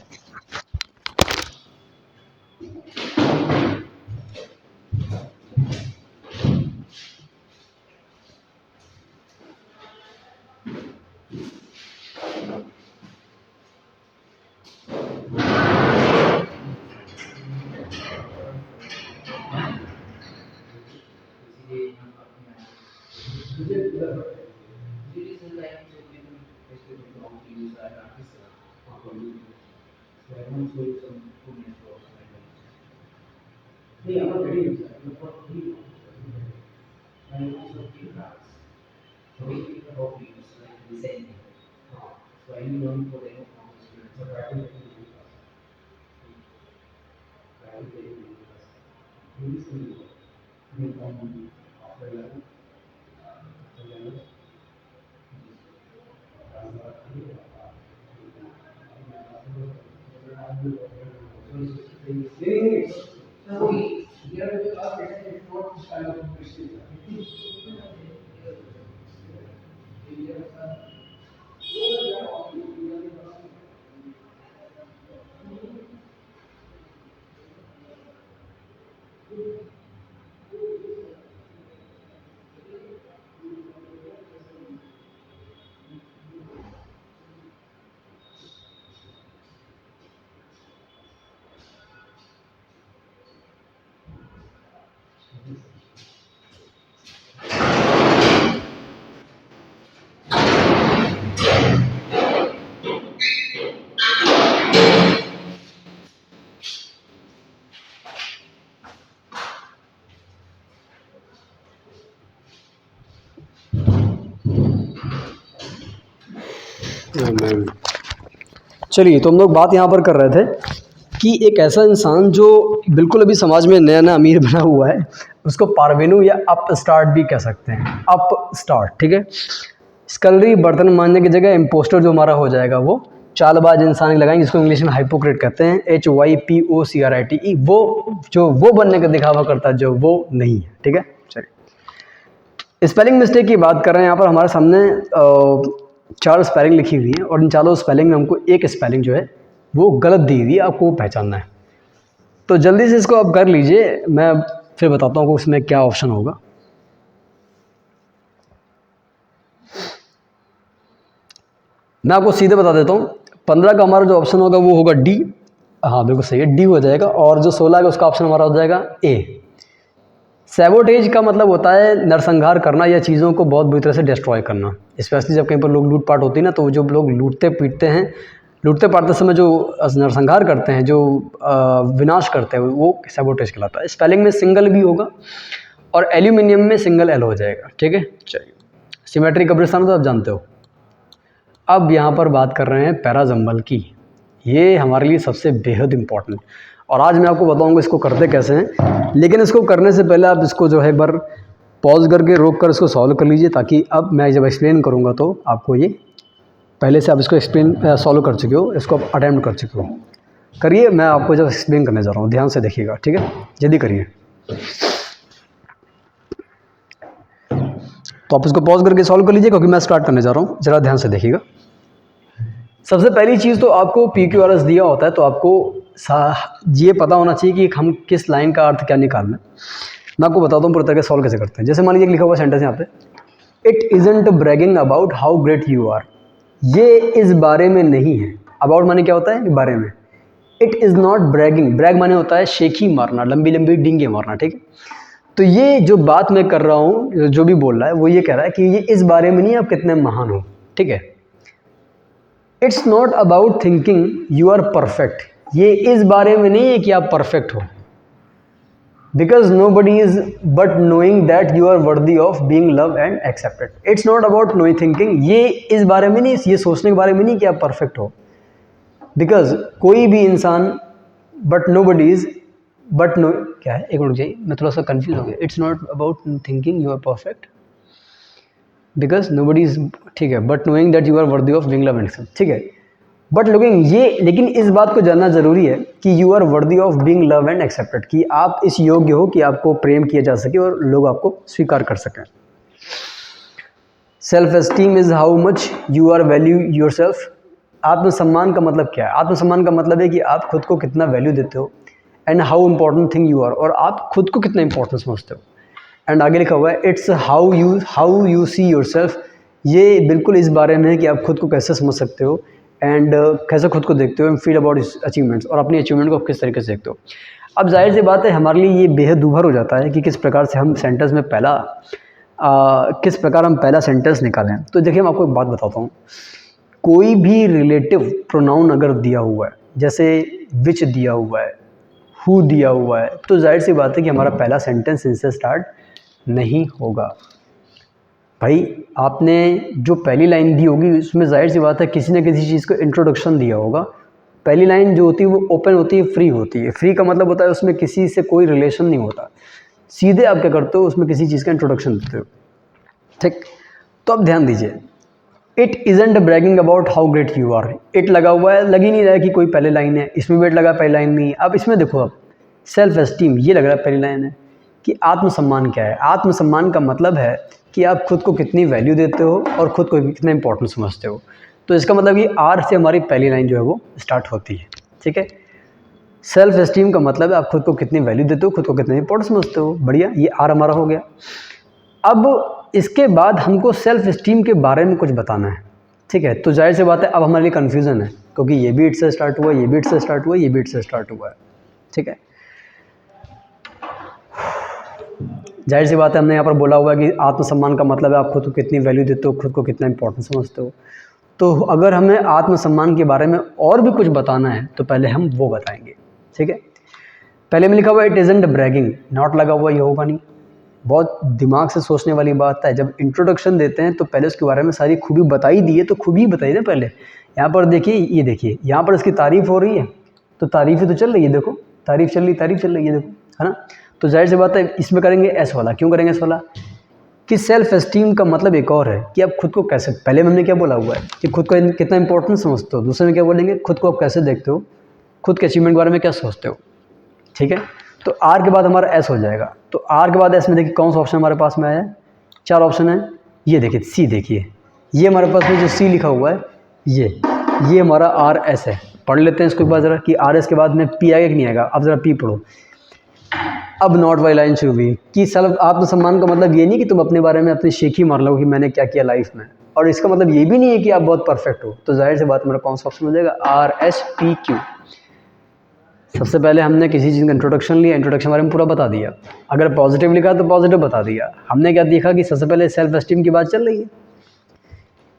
चलिए, तो हम लोग बात यहाँ पर कर रहे थे कि एक ऐसा इंसान जो बिल्कुल अभी समाज में नया नया अमीर बना हुआ है, उसको पारवेनू या अप स्टार्ट भी कह सकते हैं, अप स्टार्ट, ठीक है। स्कलरी बर्तन मांजने की जगह इम्पोस्टर जो हमारा हो जाएगा वो चालबाज इंसान लगाएंगे, जिसको इंग्लिश में हाइपोक्रेट कहते हैं, HYPOCRITE, वो बनने का दिखावा करता है जो वो नहीं है, ठीक है। चलिए, स्पेलिंग मिस्टेक की बात कर रहे हैं। यहाँ पर हमारे सामने 4 स्पेलिंग लिखी हुई है, और इन 4 स्पेलिंग में हमको एक स्पेलिंग जो है वो गलत दी हुई है, आपको पहचानना है। तो जल्दी से इसको आप कर लीजिए, मैं फिर बताता हूँ उसमें क्या ऑप्शन होगा। मैं आपको सीधे बता देता हूँ, 15 का हमारा जो ऑप्शन होगा वो होगा डी। हाँ बिल्कुल सही है, डी हो जाएगा। और जो 16 का उसका ऑप्शन हमारा हो जाएगा ए। सैबोटेज का मतलब होता है नरसंहार करना या चीज़ों को बहुत बुरी तरह से डिस्ट्रॉय करना। स्पेशली जब कहीं पर लोग लूटपाट होती है ना, तो जो लोग लूटते पीटते हैं, लूटते पाटते समय जो नरसंहार करते हैं, जो विनाश करते हैं, वो सैबोटेज कहलाता है। स्पेलिंग में सिंगल भी होगा और एल्यूमिनियम में सिंगल एल हो जाएगा, ठीक है। चलिए, सिमेट्री कब्रिस्तान तो आप जानते हो। अब यहाँ पर बात कर रहे हैं पैराजम्बल की। ये हमारे लिए सबसे बेहद इम्पॉर्टेंट, और आज मैं आपको बताऊंगा इसको करते कैसे हैं। लेकिन इसको करने से पहले आप इसको जो है एक बार पॉज करके रोक कर इसको सॉल्व कर लीजिए, ताकि अब मैं जब एक्सप्लेन करूँगा तो आपको ये पहले से आप इसको सॉल्व कर चुके हो, इसको आप अटैम्प्ट कर चुके हो। करिए, मैं आपको जब एक्सप्लेन करने जा रहा हूँ, ध्यान से देखिएगा, ठीक है। जल्दी करिए। तो आप इसको पॉज करके सॉल्व कर लीजिए, क्योंकि मैं स्टार्ट करने जा रहा हूँ, ज़रा ध्यान से देखिएगा। सबसे पहली चीज़ तो आपको PQRS दिया होता है, तो आपको ये पता होना चाहिए कि हम किस लाइन का अर्थ क्या निकालना है। मैं आपको बताता हूँ पूरी तरह सॉल्व कैसे करते हैं। जैसे मान लीजिए लिखा हुआ सेंटेंस यहाँ पे, it isn't bragging about how great you are. ये इस बारे में नहीं है। अबाउट माने क्या होता है? बारे में। It is not bragging, brag माने होता है शेखी मारना, लंबी लंबी डींगे मारना, ठीक है। तो ये जो बात मैं कर रहा हूँ, जो भी बोल रहा है वो ये कह रहा है कि ये इस बारे में नहीं आप कितने महान हो, ठीक है। It's not about thinking you are perfect, ये इस बारे में नहीं है कि आप परफेक्ट हो, because nobody is but knowing that you are worthy of being love and accepted. It's not about knowing thinking, ये इस बारे में नहीं, ये सोचने के बारे में नहीं कि आप परफेक्ट हो, बिकॉज कोई भी इंसान but nobody is but no, क्या है, एक मिनट जाइए, मैं थोड़ा सा कंफ्यूज हो गया। It's not about thinking you are perfect because nobody is, ठीक है, but knowing that you are worthy of being love and accepted, ठीक है। बट लुकिंग ये, लेकिन इस बात को जानना जरूरी है कि you are worthy of being love and accepted, कि आप इस योग्य हो कि आपको प्रेम किया जा सके और लोग आपको स्वीकार कर सकें। Self esteem is how much you are value yourself. आत्मसम्मान का मतलब क्या है? आत्मसम्मान का मतलब है कि आप खुद को कितना वैल्यू देते हो, and how important thing you are, और आप खुद को कितना इंपॉर्टेंट समझते हो। एंड आगे लिखा हुआ है it's how you see your self, ये बिल्कुल इस बारे में है कि आप खुद को कैसे समझ सकते हो एंड कैसे खुद को देखते हो, एंड फील अबाउट अचीवमेंट्स, और अपनी अचीवमेंट को किस तरीके से देखते हो। अब जाहिर सी बात है हमारे लिए ये बेहद दूभर हो जाता है कि किस प्रकार से हम सेंटेंस में किस प्रकार हम पहला सेंटेंस निकालें। तो देखिए मैं आपको एक बात बताता हूँ, कोई भी रिलेटिव प्रोनाउन अगर दिया हुआ है, जैसे विच दिया हुआ है, हु दिया हुआ है, तो जाहिर सी बात है कि हमारा पहला सेंटेंस इनसे स्टार्ट नहीं होगा। भाई आपने जो पहली लाइन दी होगी उसमें जाहिर सी बात है किसी न किसी चीज़ को इंट्रोडक्शन दिया होगा। पहली लाइन जो होती है वो ओपन होती है, फ्री होती है। फ्री का मतलब होता है उसमें किसी से कोई रिलेशन नहीं होता, सीधे आप क्या करते हो, उसमें किसी चीज़ का इंट्रोडक्शन देते हो, ठीक। तो अब ध्यान दीजिए, it isn't bragging about how great you are. It लगा हुआ है, लग ही नहीं रहा है कि कोई पहले लाइन है, इसमें भी इट लगा, पहली लाइन नहीं है। अब इसमें देखो, अब सेल्फ एस्टीम ये लग रहा है पहली लाइन है। कि आत्मसम्मान क्या है? आत्मसम्मान का मतलब है कि आप खुद को कितनी वैल्यू देते हो और खुद को कितना इंपॉर्टेंट समझते हो। तो इसका मतलब ये आर से हमारी पहली लाइन जो है वो स्टार्ट होती है, ठीक है। सेल्फ एस्टीम का मतलब है आप खुद को कितनी वैल्यू देते हो, खुद को कितना इंपॉर्टेंट समझते हो। बढ़िया, ये आर हमारा हो गया। अब इसके बाद हमको सेल्फ एस्टीम के बारे में कुछ बताना है, ठीक है। तो जाहिर सी बात है अब हमारे लिए कन्फ्यूज़न है, क्योंकि ये भी इट से स्टार्ट हुआ, ये भी इट से स्टार्ट हुआ, ये भी इट से स्टार्ट हुआ है, ठीक है। जाहिर सी बात है हमने यहाँ पर बोला हुआ है कि आत्मसम्मान का मतलब है आप खुद को कितनी वैल्यू देते हो, खुद को कितना इंपॉर्टेंट समझते हो। तो अगर हमें आत्मसम्मान के बारे में और भी कुछ बताना है तो पहले हम वो बताएंगे, ठीक है। पहले में लिखा हुआ इट इज़ंट ब्रैगिंग, नॉट लगा हुआ, ये होगा नहीं। बहुत दिमाग से सोचने वाली बात है, जब इंट्रोडक्शन देते हैं तो पहले उसके बारे में सारी खूबी बताई दी है, तो खूबी बताइए ना पहले। यहाँ पर देखिए, ये देखिए यहाँ पर इसकी तारीफ़ हो रही है, तो तारीफ़ ही तो चल रही है, देखो तारीफ़ चल रही है, देखो, है ना। तो जाहिर सी बात है इसमें करेंगे एस वाला। क्यों करेंगे एस वाला? कि सेल्फ एस्टीम का मतलब एक और है कि आप खुद को कैसे, पहले में हमने क्या बोला हुआ है कि खुद को कितना इंपॉर्टेंट समझते हो, दूसरे में क्या बोलेंगे खुद को आप कैसे देखते हो, खुद के अचीवमेंट के बारे में क्या सोचते हो, ठीक है। तो आर के बाद हमारा एस हो जाएगा। तो आर के बाद एस में देखिए कौन सा ऑप्शन हमारे पास में आया है, 4 ऑप्शन है। ये देखिए सी, देखिए ये हमारे पास में जो सी लिखा हुआ है ये हमारा आर एस है। पढ़ लेते हैं इसको एक बार ज़रा कि आर एस के बाद में पी आएगा कि नहीं आएगा। अब ज़रा पी पढ़ो। अब नॉट वाली लाइन शुरू हुई कि सेल्फ आत्मसम्मान का मतलब ये नहीं कि तुम अपने बारे में अपनी शेखी मार लो कि मैंने क्या किया लाइफ में, और इसका मतलब ये भी नहीं है कि आप बहुत परफेक्ट हो। तो जाहिर सी बात मेरा कौन सा ऑप्शन हो जाएगा, आर एस पी क्यू। सबसे पहले हमने किसी चीज़ का इंट्रोडक्शन लिया, इंट्रोडक्शन बारे में पूरा बता दिया। अगर पॉजिटिव लिखा तो पॉजिटिव बता दिया। हमने क्या देखा कि सबसे पहले सेल्फ एस्टीम की बात चल रही है,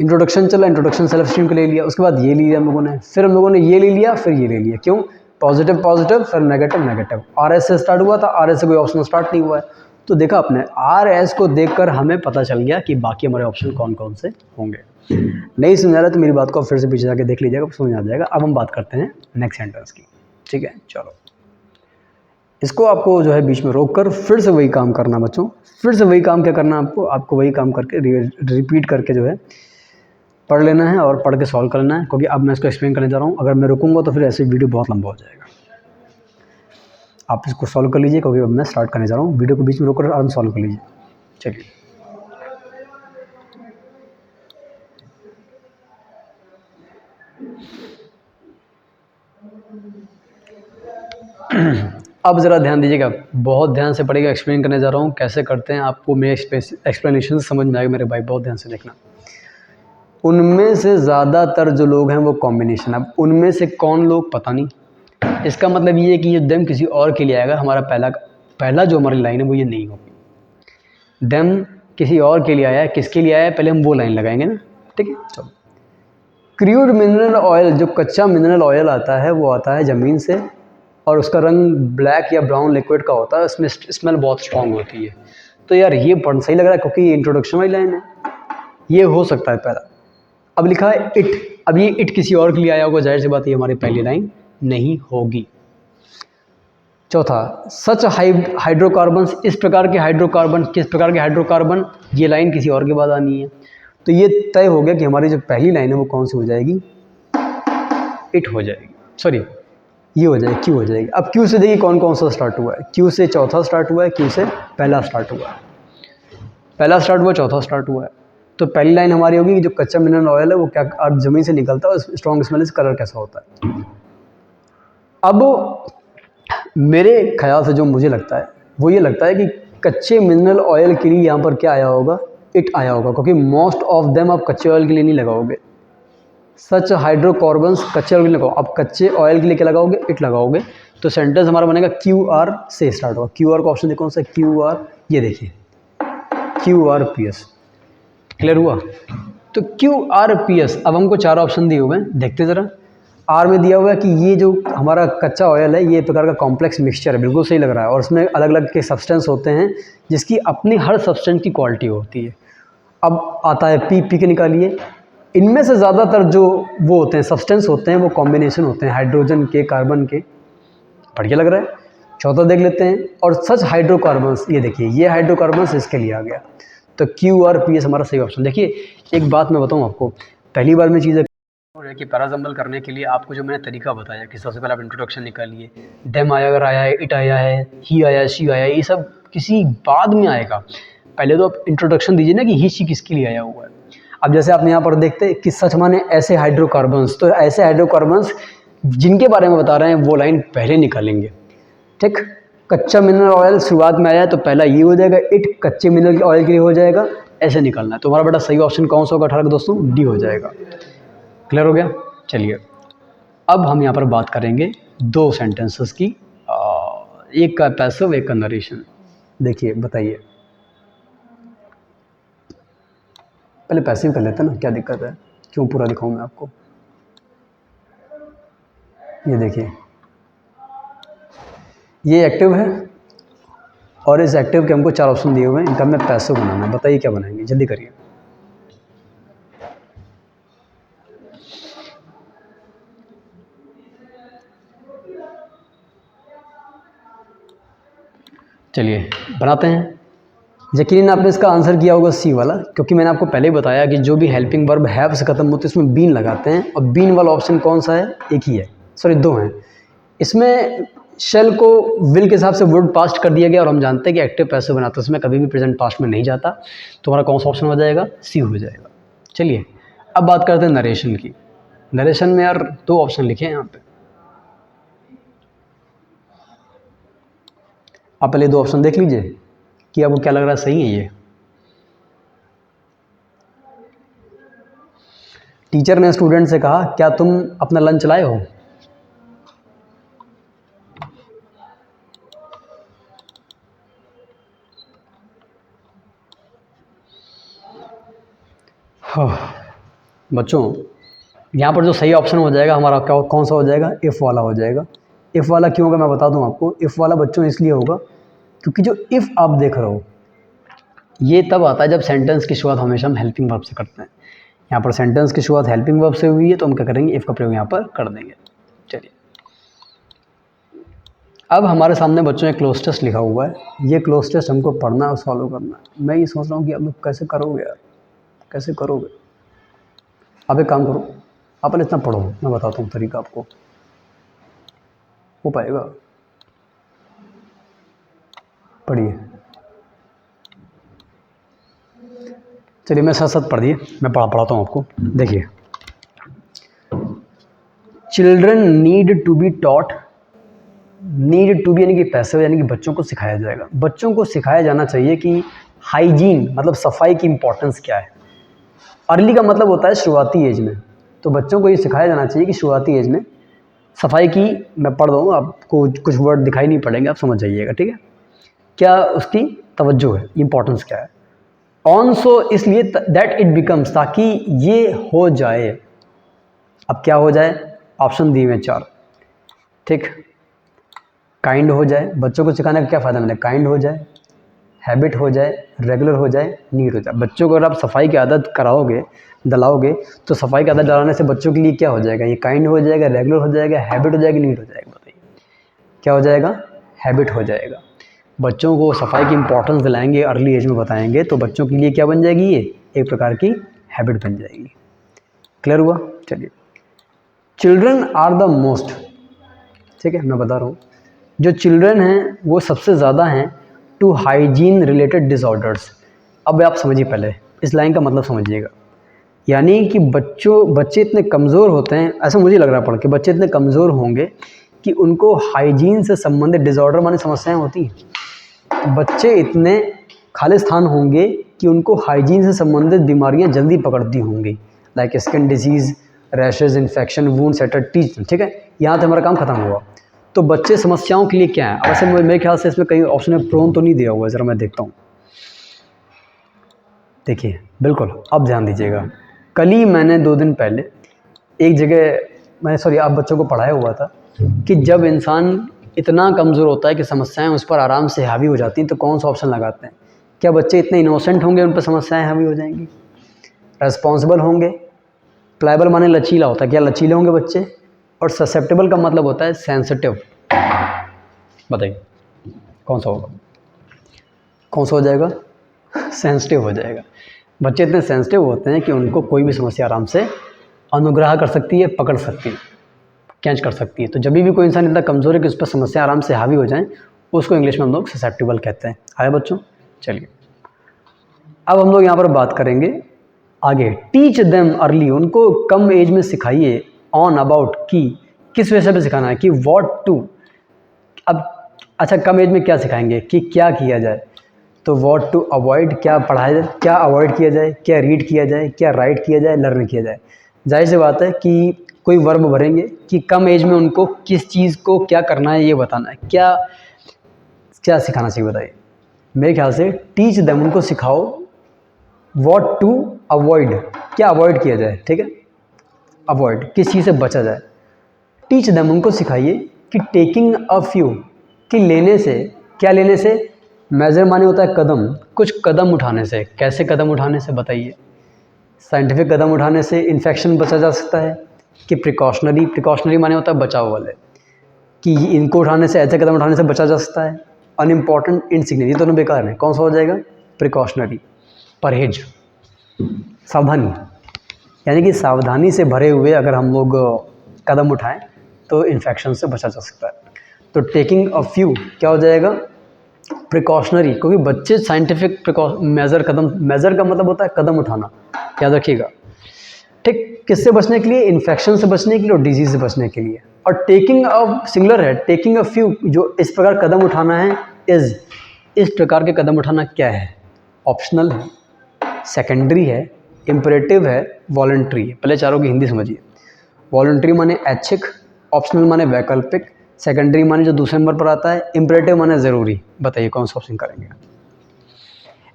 इंट्रोडक्शन चला, इंट्रोडक्शन सेल्फ एस्टीम को ले लिया, उसके बाद ये ले लिया हम लोगों ने, फिर हम लोगों ने ये ले लिया, फिर ये ले लिया। क्यों? पॉजिटिव पॉजिटिव, फिर नेगेटिव नेगेटिव। आर एस से स्टार्ट हुआ था, आर एस से कोई ऑप्शन स्टार्ट नहीं हुआ है। तो देखा आपने, आर एस को देखकर हमें पता चल गया कि बाकी हमारे ऑप्शन कौन कौन से होंगे। नहीं समझ आ रहा तो मेरी बात को फिर से पीछे जाके देख लीजिएगा, समझ आ जाएगा। अब हम बात करते हैं नेक्स्ट सेंटेंस की, ठीक है। चलो, इसको आपको जो है बीच में रोक कर फिर से वही काम करना बच्चों, फिर से वही काम क्या करना आपको वही काम करके रिपीट करके जो है पढ़ लेना है और पढ़ के सॉल्व करना है। क्योंकि अब मैं इसको एक्सप्लेन करने जा रहा हूँ, अगर मैं रुकूंगा तो फिर ऐसे वीडियो बहुत लंबा हो जाएगा। आप इसको सॉल्व कर लीजिए, क्योंकि अब मैं स्टार्ट करने जा रहा हूँ। वीडियो को बीच में रोक कर आराम सॉल्व कर लीजिए। चलिए, अब ज़रा ध्यान दीजिएगा, बहुत ध्यान से पढ़िएगा। एक्सप्लेन करने जा रहा हूँ कैसे करते हैं, आपको मेरे एक्सप्लेनेशन समझ में आएगा मेरे भाई, बहुत ध्यान से देखना। उनमें से ज़्यादातर जो लोग हैं वो कॉम्बिनेशन। अब उनमें से कौन लोग पता नहीं, इसका मतलब ये है कि ये एकदम किसी और के लिए आएगा। हमारा पहला पहला जो हमारी लाइन है वो ये नहीं होगी। देन किसी और के लिए आया है, किसके लिए आया है, पहले हम वो लाइन लगाएंगे ना, ठीक है। चलो, क्रूड मिनरल ऑयल, जो कच्चा मिनरल ऑयल आता है वो आता है ज़मीन से और उसका रंग ब्लैक या ब्राउन लिक्विड का होता है, इसमें स्मेल बहुत स्ट्रांग होती है। तो यार ये पढ़ना सही लग रहा है क्योंकि ये इंट्रोडक्शन वाली लाइन है, ये हो सकता है पहला। अब लिखा है इट, अब ये इट किसी और के लिए आया होगा, जाहिर सी बात ये हमारी पहली लाइन नहीं होगी। चौथा, सच हाइड्रोकार्बन्स, इस प्रकार के हाइड्रोकार्बन, किस प्रकार के हाइड्रोकार्बन, ये लाइन किसी और के बाद आनी है। तो ये तय हो गया कि हमारी जो पहली लाइन है वो कौन सी हो जाएगी, इट हो जाएगी, सॉरी ये हो जाएगी, क्यू हो जाएगी। अब क्यू से देखिए कौन कौन सा स्टार्ट हुआ है, क्यू से चौथा स्टार्ट हुआ है, क्यू से पहला स्टार्ट हुआ है, पहला स्टार्ट हुआ, चौथा स्टार्ट हुआ है। तो पहली लाइन हमारी होगी कि जो कच्चा मिनरल ऑयल है वो क्या अर्थ ज़मीन से निकलता है, स्ट्रॉन्ग स्मेल कलर कैसा होता है। अब मेरे ख्याल से जो मुझे लगता है वो ये लगता है कि कच्चे मिनरल ऑयल के लिए यहाँ पर क्या आया होगा, इट आया होगा, क्योंकि मोस्ट ऑफ देम आप कच्चे ऑयल के लिए नहीं लगाओगे। सच हाइड्रोकार्बन्स कच्चे ऑयल के लिए लगाओ, आप कच्चे ऑयल के लिए क्या लगाओगे, इट लगाओगे। तो सेंटेंस हमारा बनेगा क्यू आर से स्टार्ट होगा। क्यू आर का ऑप्शन देखो कौन सा, क्यू आर, ये देखिए Q R P S, clear हुआ। तो क्यू आर पी एस, अब हमको चार ऑप्शन दिए हुए हैं, देखते ज़रा। आर में दिया हुआ है कि ये जो हमारा कच्चा ऑयल है ये एक प्रकार का कॉम्प्लेक्स मिक्सचर है, बिल्कुल सही लग रहा है, और इसमें अलग अलग के सब्सटेंस होते हैं जिसकी अपनी हर सब्सटेंस की क्वालिटी होती है। अब आता है पी, पी के निकालिए, इनमें से ज़्यादातर जो वो होते हैं सब्सटेंस होते हैं वो कॉम्बिनेशन होते हैं हाइड्रोजन के, कार्बन के, बढ़िया लग रहा है। चौथा देख लेते हैं, और सच हाइड्रोकार्बन्स, ये देखिए ये हाइड्रोकार्बन्स इसके लिए आ गया। तो क्यू आर पी एस हमारा सही ऑप्शन। देखिए एक बात मैं बताऊँ आपको, पहली बार में चीज़ें कि पैराजम्बल करने के लिए आपको जो मैंने तरीका बताया कि सबसे पहले आप इंट्रोडक्शन निकालिए, डेम आया, अगर आया है, इट आया है, ही आया, शी आया है, ये सब किसी बाद में आएगा। पहले तो आप इंट्रोडक्शन दीजिए ना कि ही शी किसके लिए आया हुआ है। अब जैसे आपने यहाँ पर देखते कि सच माने ऐसे हाइड्रोकार्बन्स, तो ऐसे हाइड्रोकार्बन्स जिनके बारे में बता रहे हैं वो लाइन पहले निकालेंगे, ठीक। कच्चा मिनरल ऑयल शुरुआत में आया है तो पहला ये हो जाएगा, इट कच्चे मिनरल ऑयल के लिए हो जाएगा, ऐसे निकालना है। तो हमारा बेटा सही ऑप्शन कौन सा होगा 18 दोस्तों, डी हो जाएगा। क्लियर हो गया। चलिए अब हम यहाँ पर बात करेंगे दो सेंटेंसेस की, एक का पैसिव एक का नरेशन। देखिए बताइए, पहले पैसिव कर लेते हैं ना, क्या दिक्कत है, क्यों पूरा दिखाऊं मैं आपको। ये देखिए ये एक्टिव है और इस एक्टिव के हमको चार ऑप्शन दिए हुए हैं, इनका हमें पैसिव बनाना है। बताइए क्या बनाएंगे, जल्दी करिए। चलिए बनाते हैं। यकीनन आपने इसका आंसर किया होगा सी वाला, क्योंकि मैंने आपको पहले ही बताया कि जो भी हेल्पिंग वर्ब हैव से खत्म होते हैं इसमें बीन लगाते हैं, और बीन वाला ऑप्शन कौन सा है, एक ही है, सॉरी दो हैं। इसमें शेल को विल के हिसाब से वर्ड पास्ट कर दिया गया, और हम जानते हैं कि एक्टिव पैसिव बनाते हैं उसमें कभी भी प्रेजेंट पास्ट में नहीं जाता। तो हमारा कौन सा ऑप्शन हो जाएगा, सी हो जाएगा। चलिए अब बात करते हैं नरेशन की। नरेशन में यार दो ऑप्शन लिखे हैं यहाँ पे, आप पहले दो ऑप्शन देख लीजिए कि आपको क्या लग रहा है सही है ये। टीचर ने स्टूडेंट से कहा, क्या तुम अपना लंच लाए हो। हाँ बच्चों, यहाँ पर जो सही ऑप्शन हो जाएगा हमारा क्या, कौन सा हो जाएगा, इफ़ वाला हो जाएगा। इफ़ वाला क्यों होगा मैं बता दूँ आपको। इफ़ वाला बच्चों इसलिए होगा क्योंकि जो इफ़ आप देख रहे हो ये तब आता है जब सेंटेंस की शुरुआत हमेशा हम हेल्पिंग वर्ब से करते हैं। यहाँ पर सेंटेंस की शुरुआत हेल्पिंग वर्ब से हुई है तो हम क्या करेंगे, इफ़ का प्रयोग यहाँ पर कर देंगे। चलिए अब हमारे सामने बच्चों एक क्लोज टेस्ट लिखा हुआ है, ये क्लोज टेस्ट हमको पढ़ना और सॉल्व करना है। मैं ये सोच रहा हूँ कि आप लोग कैसे करोगे यार, कैसे करोगे। आप एक काम करो, आप पहले इतना पढ़ो, मैं बताता हूँ तरीका आपको, हो पाएगा। पढ़िए, चलिए मैं साथ साथ पढ़िए, मैं पढ़ाता हूँ आपको। देखिए, children need to be taught, need to be यानी कि पैसिव, यानी कि बच्चों को सिखाया जाएगा, बच्चों को सिखाया जाना चाहिए कि हाइजीन मतलब सफाई की इंपॉर्टेंस क्या है। अर्ली का मतलब होता है शुरुआती एज में, तो बच्चों को ये सिखाया जाना चाहिए कि शुरुआती एज में सफाई की, मैं पढ़ दूँ आपको, कुछ वर्ड दिखाई नहीं पड़ेंगे, आप समझ जाइएगा, ठीक है। क्या उसकी तवज्जो है, इम्पोर्टेंस क्या है। ऑन सो इसलिए दैट इट बिकम्स, ताकि ये हो जाए। अब क्या हो जाए, ऑप्शन दिए हुए 4, ठीक। काइंड हो जाए, बच्चों को सिखाने का क्या फ़ायदा मिले, काइंड हो जाए, हैबिट हो जाए, रेगुलर हो जाए, नीड हो जाए। बच्चों को अगर आप सफाई की आदत कराओगे, दिलाओगे, तो सफाई की आदत डलाने से बच्चों के लिए क्या हो जाएगा, ये काइंड हो जाएगा, रेगुलर हो जाएगा, हैबिट हो जाएगी, नीड हो जाएगा। बताइए क्या हो जाएगा, हैबिट हो जाएगा। बच्चों को सफाई की इंपॉर्टेंस दिलाएंगे, अर्ली एज में बताएंगे, तो बच्चों के लिए क्या बन जाएगी, ये एक प्रकार की हैबिट बन जाएगी। क्लियर हुआ। चलिए, चिल्ड्रन आर द मोस्ट, ठीक है, मैं बता रहा हूँ, जो चिल्ड्रन हैं वो सबसे ज़्यादा हैं टू हाइजीन रिलेटेड डिसऑर्डर्स। अब आप समझिए, पहले इस लाइन का मतलब समझिएगा। यानी कि बच्चे इतने कमज़ोर होते हैं, ऐसा मुझे लग रहा है पढ़ के, बच्चे इतने कमज़ोर होंगे कि उनको हाइजीन से संबंधित डिसऑर्डर मानी समस्याएं होती हैं। बच्चे इतने खालिस्तान होंगे कि उनको हाइजीन से संबंधित बीमारियां जल्दी पकड़ती होंगी, like skin disease, rashes, infection, wound setter, teach, ठीक है, यहाँ तक हमारा काम खत्म हुआ। तो बच्चे समस्याओं के लिए क्या है, वैसे मेरे ख्याल से इसमें कहीं ऑप्शन में प्रोन तो नहीं दिया हुआ है, ज़रा मैं देखता हूँ। देखिए बिल्कुल, अब ध्यान दीजिएगा। कल ही मैंने 2 दिन पहले एक जगह आप बच्चों को पढ़ाया हुआ था कि जब इंसान इतना कमज़ोर होता है कि समस्याएं उस पर आराम से हावी हो जाती हैं, तो कौन सा ऑप्शन लगाते हैं। क्या बच्चे इतने इनोसेंट होंगे उन पर समस्याएं हावी हो जाएंगी, रेस्पॉन्सिबल होंगे, प्लायबल माने लचीला होता है, क्या लचीले होंगे बच्चे, और ससेप्टेबल का मतलब होता है सेंसिटिव। बताइए कौन सा होगा, कौन सा हो जाएगा, सेंसिटिव हो जाएगा। बच्चे इतने सेंसिटिव होते हैं कि उनको कोई भी समस्या आराम से अनुग्रह कर सकती है, पकड़ सकती है, कैच कर सकती है। तो जब भी कोई इंसान इतना कमज़ोर है कि उस पर समस्या आराम से हावी हो जाए, उसको इंग्लिश में हम लोग ससेप्टेबल कहते हैं। आया बच्चों। चलिए, अब हम लोग यहाँ पर बात करेंगे आगे, टीच देम अर्ली, उनको कम एज में सिखाइए, ऑन अबाउट की, किस विषय पे सिखाना है, कि व्हाट टू। अब अच्छा, कम एज में क्या सिखाएंगे, कि क्या किया जाए, तो व्हाट टू अवॉइड, क्या पढ़ाया जाए, क्या अवॉइड किया जाए, क्या रीड किया जाए, क्या राइट किया जाए, लर्न किया जाए। जाहिर सी बात है कि कोई वर्ब भरेंगे कि कम एज में उनको किस चीज़ को क्या करना है, ये बताना है, क्या क्या सिखाना चाहिए। बताइए, मेरे ख्याल से टीच देम, उनको सिखाओ, व्हाट टू अवॉइड, क्या अवॉइड किया जाए, ठीक है, अवॉइड किस चीज़ से बचा जाए। टीच देम, उनको सिखाइए कि टेकिंग अ फ्यू, कि लेने से, क्या लेने से, मेजर माने होता है कदम, कुछ कदम उठाने से। कैसे कदम उठाने से, बताइए। साइंटिफिक कदम उठाने से इन्फेक्शन बचा जा सकता है, कि प्रिकॉशनरी माने होता है बचाव वाले, कि इनको उठाने से, ऐसे कदम उठाने से बचा जा सकता है। अनइम्पॉर्टेंट, इनसिग्निफिकेंट, ये दोनों बेकार हैं। कौन सा हो जाएगा, प्रिकॉशनरी, परहेज, सावधानी, यानी कि सावधानी से भरे हुए अगर हम लोग कदम उठाएं तो इन्फेक्शन से बचा जा सकता है। तो टेकिंग अ फ्यू क्या हो जाएगा, प्रिकॉशनरी, क्योंकि बच्चे साइंटिफिक मेजर का मतलब होता है कदम उठाना, याद रखिएगा, ठीक। किससे बचने के लिए, इन्फेक्शन से बचने के लिए और डिजीज से बचने के लिए। और टेकिंग अ सिंगुलर है, टेकिंग अ फ्यू, जो इस प्रकार कदम उठाना है, इस प्रकार के कदम उठाना क्या है, ऑप्शनल है, सेकेंडरी है, इम्परेटिव है, वॉलंटरी है। पहले चारों की हिंदी समझिए। वॉलंटरी माने ऐच्छिक, ऑप्शनल माने वैकल्पिक, सेकेंडरी माने जो दूसरे नंबर पर आता है, इम्परेटिव माने ज़रूरी। बताइए कौन सा ऑप्शन करेंगे,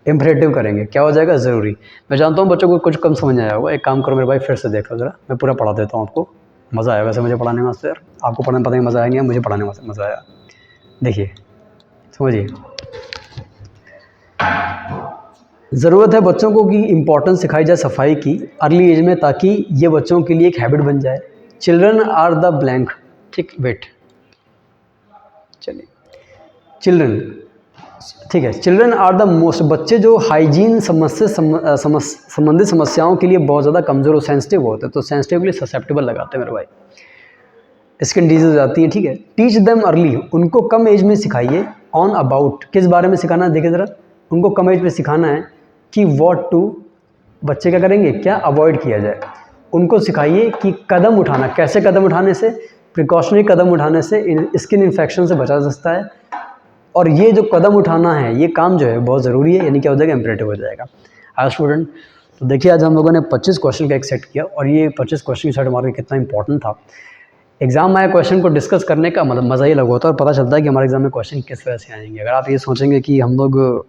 इम्परेटिव करेंगे, क्या हो जाएगा, ज़रूरी। मैं जानता हूँ बच्चों को कुछ कम समझ आया होगा, एक काम करो मेरे भाई, फिर से देख लो ज़रा, मैं पूरा पढ़ा देता हूँ आपको, मज़ा आया। वैसे मुझे पढ़ाने में यार, आपको पढ़ने में पता नहीं मज़ा आएगा, मुझे पढ़ाने में मज़ा आया। देखिए समझिए, ज़रूरत है बच्चों को कि इम्पोर्टेंस सिखाई जाए सफाई की अर्ली एज में, ताकि ये बच्चों के लिए एक हैबिट बन जाए। चिल्ड्रन आर द ब्लैंक, ठीक, वेट, चलिए, चिल्ड्रन, ठीक है, चिल्ड्रन आर द मोस्ट, बच्चे जो हाइजीन संबंधित समस्याओं के लिए बहुत ज़्यादा कमज़ोर और सेंसिटिव होते हैं। तो सेंसिटिव के लिए ससेप्टेबल लगाते हैं मेरे भाई, स्किन डिजीज हो जाती है, ठीक है। टीच देम अर्ली, उनको कम एज में सिखाइए, ऑन अबाउट, किस बारे में सिखाना है, देखिए ज़रा, उनको कम एज में सिखाना है कि व्हाट टू, बच्चे क्या करेंगे, क्या अवॉइड किया जाए। उनको सिखाइए कि कदम उठाना, कैसे कदम उठाने से, प्रिकॉशनरी कदम उठाने से स्किन इन्फेक्शन से बचा जा सकता है। और ये जो कदम उठाना है, ये काम जो है बहुत ज़रूरी है, यानी क्या हो जाएगा, इम्परेटिव हो जाएगा। आज स्टूडेंट, तो देखिए आज हम लोगों ने 25 क्वेश्चन का एक सेट किया, और ये 25 क्वेश्चन की सेट हमारे कितना इंपॉर्टेंट था। एग्ज़ाम में आए क्वेश्चन को डिस्कस करने का मतलब मज़ा ही अलग होता है और पता चलता है कि हमारे एग्ज़ाम में क्वेश्चन किस तरह से आएंगे। अगर आप ये सोचेंगे कि हम लोग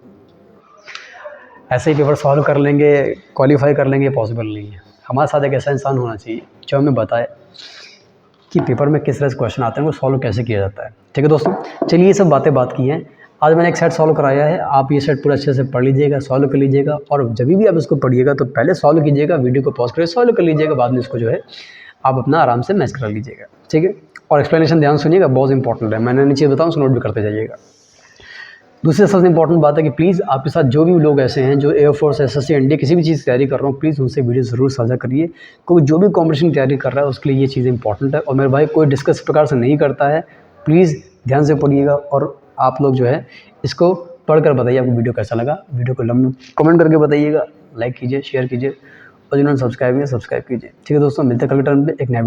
ऐसे ही पेपर सॉल्व कर लेंगे, क्वालिफाई कर लेंगे, पॉसिबल नहीं है। हमारे साथ एक ऐसा इंसान होना चाहिए जो हमें बताए कि पेपर में किस तरह से क्वेश्चन आते हैं, वो सॉल्व कैसे किया जाता है। ठीक है दोस्तों, चलिए ये सब बात की हैं। आज मैंने एक सेट सॉल्व कराया है, आप ये सेट पूरा अच्छे से पढ़ लीजिएगा, सॉल्व कर लीजिएगा, और जब भी आप इसको पढ़िएगा तो पहले सॉल्व कीजिएगा, वीडियो को पॉज करके सॉल्व कर लीजिएगा, बाद में इसको जो है आप अपना आराम से मैच करा लीजिएगा। ठीक है, और एक्सप्लेनेशन ध्यान सुनिएगा, बहुत इंपॉर्टेंट है। मैंने नीचे बताऊँ उसको नोट भी करते जाइएगा। दूसरी सबसे इंपॉर्टेंट बात है कि प्लीज़ आपके साथ जो भी लोग ऐसे हैं जो एयरफोर्स, एसएससी, एनडीए किसी भी चीज़ की तैयारी कर रहा हूँ, प्लीज़ उनसे वीडियो ज़रूर साझा करिए, क्योंकि जो भी कॉम्पिटिशन की तैयारी कर रहा है उसके लिए ये चीज़ इंपॉर्टेंट है। और मेरे भाई कोई डिस्कस इस प्रकार से नहीं करता है, प्लीज़ ध्यान से पढ़िएगा और आप लोग जो है इसको पढ़कर बताइए आपको वीडियो कैसा लगा। वीडियो को कमेंट करके बताइएगा, लाइक कीजिए, शेयर कीजिए, और जिन्होंने सब्सक्राइब किया सब्सक्राइब कीजिए। ठीक है दोस्तों, मिलते हैं कल के टाइम पे एक नया